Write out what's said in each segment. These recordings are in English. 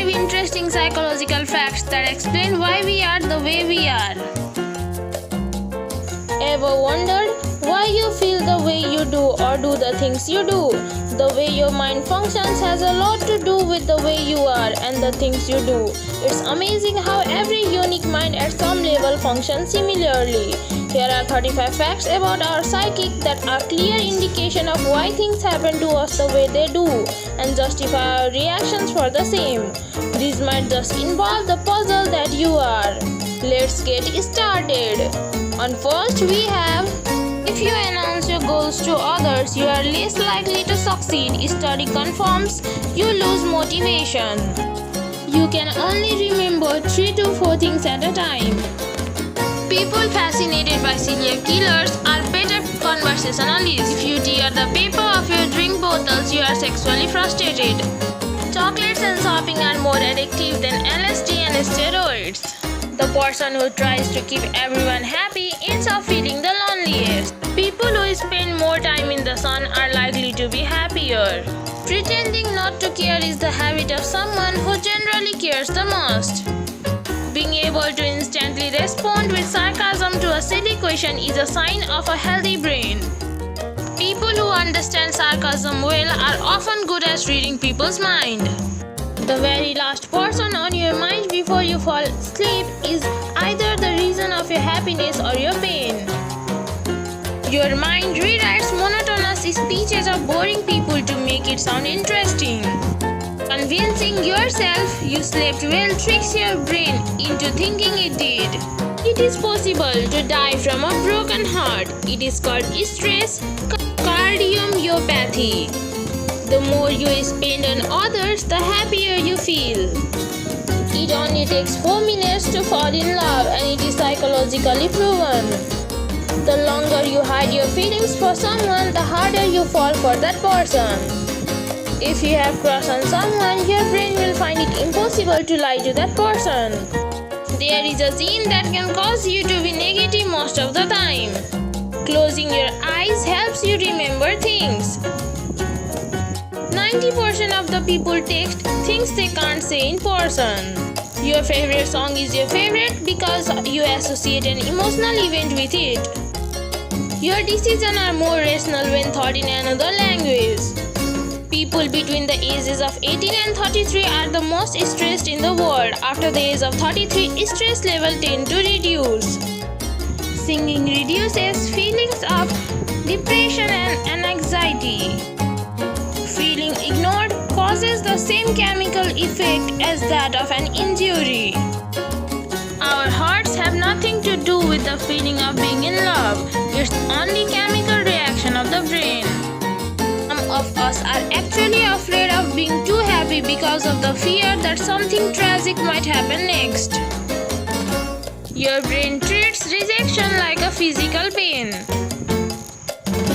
5 interesting psychological facts that explain why we are the way we are. Ever wondered why you feel the way you do or do the things you do? The way your mind functions has a lot to do with the way you are and the things you do. It's amazing how every unique mind at some level functions similarly. Here are 35 facts about our psyche that are clear indication of why things happen to us the way they do and justify our reactions for the same. These might just involve the puzzle that you are. Let's get started. On first we have, if you announce your goals to others, you are less likely to succeed. Study confirms you lose motivation. You can only remember 3 to 4 things at a time. People fascinated by serial killers are better conversationalists. If you tear the paper of your drink bottles, you are sexually frustrated. Chocolates and shopping are more addictive than LSD and steroids. The person who tries to keep everyone happy ends up feeling the loneliest. People who spend more time in the sun are likely to be happier. Pretending not to care is the habit of someone who generally cares the most. Being able to instantly respond with sarcasm to a silly question is a sign of a healthy brain. People who understand sarcasm well are often good at reading people's mind. The very last person on your mind before you fall asleep is either the reason of your happiness or your pain. Your mind rewrites monotonous speeches of boring people to make it sound interesting. Convincing yourself you slept well tricks your brain into thinking it did. It is possible to die from a broken heart. It is called stress cardiomyopathy. The more you spend on others, the happier you feel. It only takes 4 minutes to fall in love, and it is psychologically proven. The longer you hide your feelings for someone, the harder you fall for that person. If you have crush on someone, your brain will find it impossible to lie to that person. There is a gene that can cause you to be negative most of the time. Closing your eyes helps you remember things. 90% of the people text things they can't say in person. Your favorite song is your favorite because you associate an emotional event with it. Your decisions are more rational when thought in another language. People between the ages of 18 and 33 are the most stressed in the world. After the age of 33, stress level tend to reduce. Singing reduces feelings of depression and anxiety. Feeling ignored causes the same chemical effect as that of an injury. Our hearts have nothing to do with the feeling of being in love. It's only chemical reaction of the brain. Some of us are actually afraid of being too happy because of the fear that something tragic might happen next. Your brain treats rejection like a physical pain.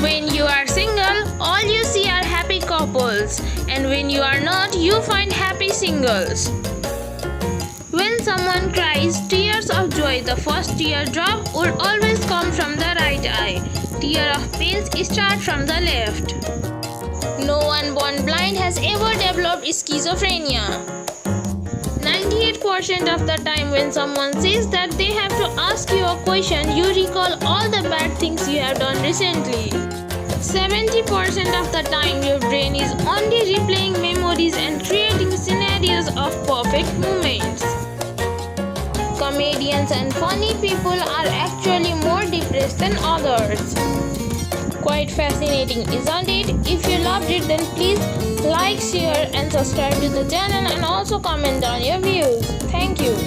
When you are single, all you see are happy couples, and when you are not, you find happy singles. When someone cries tears of joy, the first teardrop would always come from the right eye. Tear of pain starts from the left. No one born blind has ever developed schizophrenia. 98% of the time when someone says that they have to ask you a question, you recall all the bad things you have done recently. 70% of the time your brain is only replaying memories and creating scenarios of perfect moments. Comedians and funny people are actually more depressed than others. Quite fascinating, isn't it? If you loved it, then please like, share and subscribe to the channel and also comment on your views. Thank you.